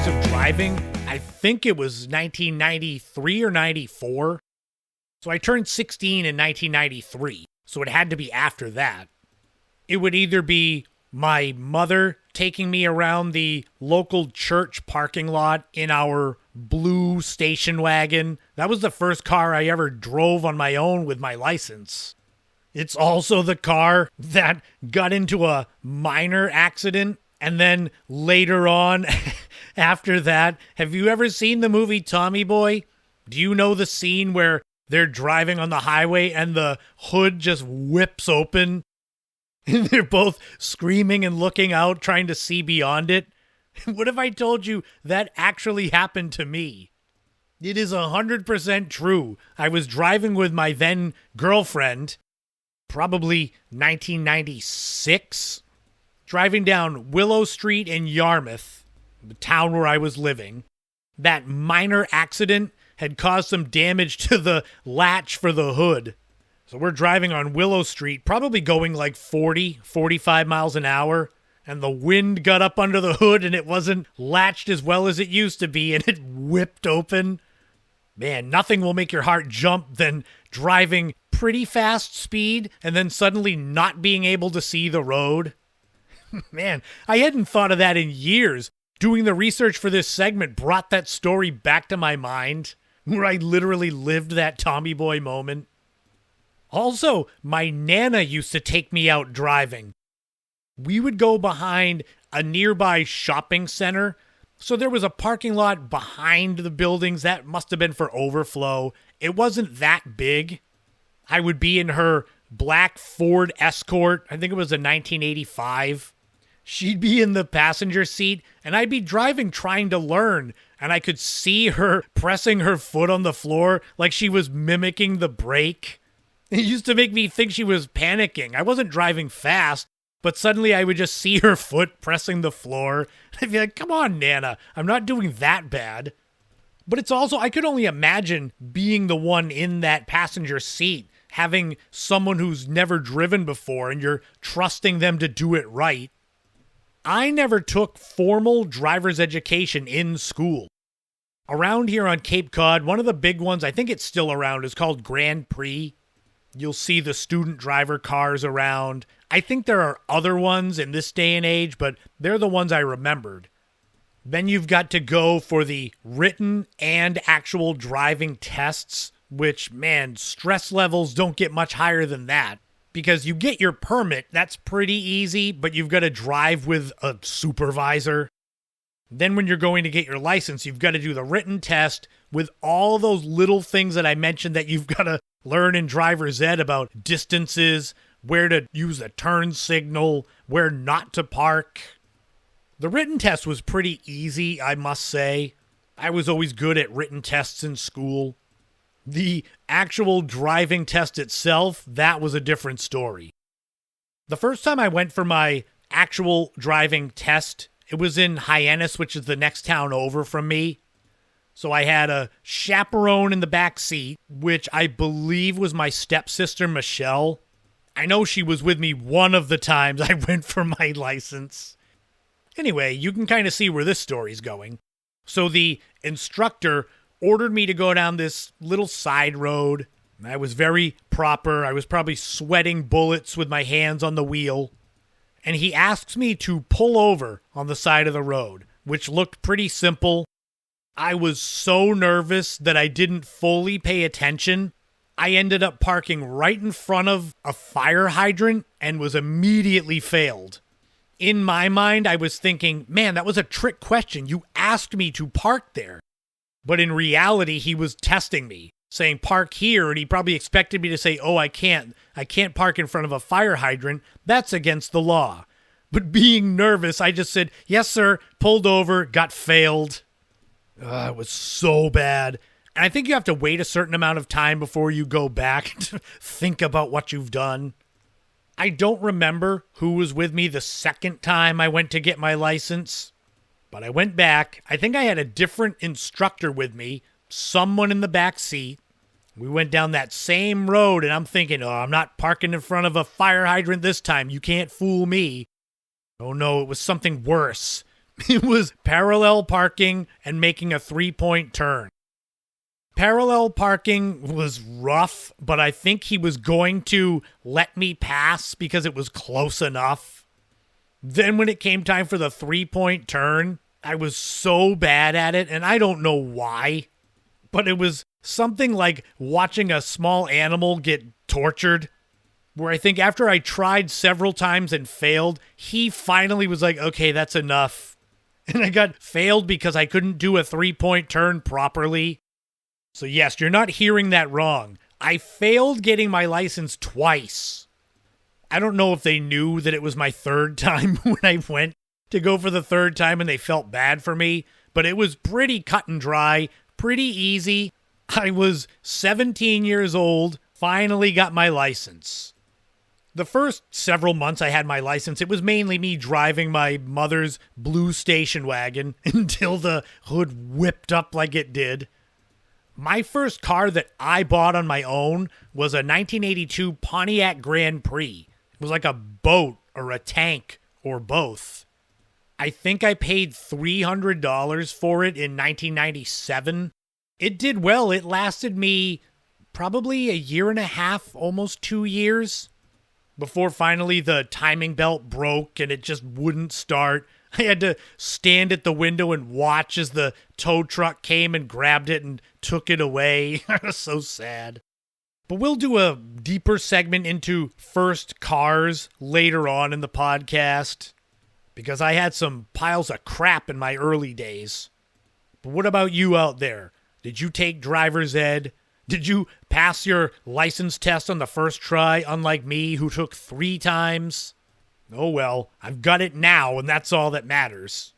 memories of driving, I think it was 1993 or 94. So I turned 16 in 1993, so it had to be after that. It would either be my mother taking me around the local church parking lot in our blue station wagon. That was the first car I ever drove on my own with my license. It's also the car that got into a minor accident. And then later on, after that, have you ever seen the movie Tommy Boy? Do you know the scene where they're driving on the highway and the hood just whips open? And they're both screaming and looking out, trying to see beyond it. What if I told you that actually happened to me? It is 100% true. I was driving with my then girlfriend, probably 1996, driving down Willow Street in Yarmouth, the town where I was living. That minor accident had caused some damage to the latch for the hood. So we're driving on Willow Street, probably going like 40, 45 miles an hour, and the wind got up under the hood and it wasn't latched as well as it used to be, and it whipped open. Man, nothing will make your heart jump than driving pretty fast speed and then suddenly not being able to see the road. Man, I hadn't thought of that in years. Doing the research for this segment brought that story back to my mind, where I literally lived that Tommy Boy moment. Also, my Nana used to take me out driving. We would go behind a nearby shopping center. So there was a parking lot behind the buildings that must have been for overflow. It wasn't that big. I would be in her black Ford Escort. I think it was a 1985. She'd be in the passenger seat, and I'd be driving trying to learn, and I could see her pressing her foot on the floor like she was mimicking the brake. It used to make me think she was panicking. I wasn't driving fast, but suddenly I would just see her foot pressing the floor. I'd be like, come on, Nana, I'm not doing that bad. But it's also, I could only imagine being the one in that passenger seat, having someone who's never driven before, and you're trusting them to do it right. I never took formal driver's education in school. Around here on Cape Cod, one of the big ones, I think it's still around, is called Grand Prix. You'll see the student driver cars around. I think there are other ones in this day and age, but they're the ones I remembered. Then you've got to go for the written and actual driving tests, which, man, stress levels don't get much higher than that. Because you get your permit, that's pretty easy, but you've got to drive with a supervisor. Then when you're going to get your license, you've got to do the written test with all those little things that I mentioned that you've got to learn in driver's ed about distances, where to use a turn signal, where not to park. The written test was pretty easy, I must say. I was always good at written tests in school. The actual driving test itself, that was a different story. The first time I went for my actual driving test, it was in Hyannis, which is the next town over from me. So I had a chaperone in the back seat, which I believe was my stepsister, Michelle. I know she was with me one of the times I went for my license. Anyway, you can kind of see where this story's going. So the instructor ordered me to go down this little side road. I was very proper. I was probably sweating bullets with my hands on the wheel. And he asks me to pull over on the side of the road, which looked pretty simple. I was so nervous that I didn't fully pay attention. I ended up parking right in front of a fire hydrant and was immediately failed. In my mind, I was thinking, man, that was a trick question. You asked me to park there. But in reality, he was testing me, saying park here, and he probably expected me to say, oh, I can't park in front of a fire hydrant. That's against the law. But being nervous, I just said, yes, sir, pulled over, got failed. It was so bad. And I think you have to wait a certain amount of time before you go back to think about what you've done. I don't remember who was with me the second time I went to get my license. But I went back. I think I had a different instructor with me, someone in the back seat. We went down that same road, and I'm thinking, oh, I'm not parking in front of a fire hydrant this time. You can't fool me. Oh, no, it was something worse. It was parallel parking and making a 3-point turn. Parallel parking was rough, but I think he was going to let me pass because it was close enough. Then when it came time for the 3-point turn, I was so bad at it, and I don't know why, but it was something like watching a small animal get tortured, where I think after I tried several times and failed, he finally was like, okay, that's enough. And I got failed because I couldn't do a 3-point turn properly. So yes, you're not hearing that wrong. I failed getting my license twice. I don't know if they knew that it was my third time when I went to go for the third time and they felt bad for me, but it was pretty cut and dry, pretty easy. I was 17 years old, finally got my license. The first several months I had my license, it was mainly me driving my mother's blue station wagon until the hood whipped up like it did. My first car that I bought on my own was a 1982 Pontiac Grand Prix. It was like a boat or a tank or both. I think I paid $300 for it in 1997. It did well. It lasted me probably a year and a half, almost 2 years, before finally the timing belt broke and it just wouldn't start. I had to stand at the window and watch as the tow truck came and grabbed it and took it away. I was so sad. But we'll do a deeper segment into first cars later on in the podcast, because I had some piles of crap in my early days. But what about you out there? Did you take driver's ed? Did you pass your license test on the first try, unlike me, who took 3 times? Oh well, I've got it now, and that's all that matters.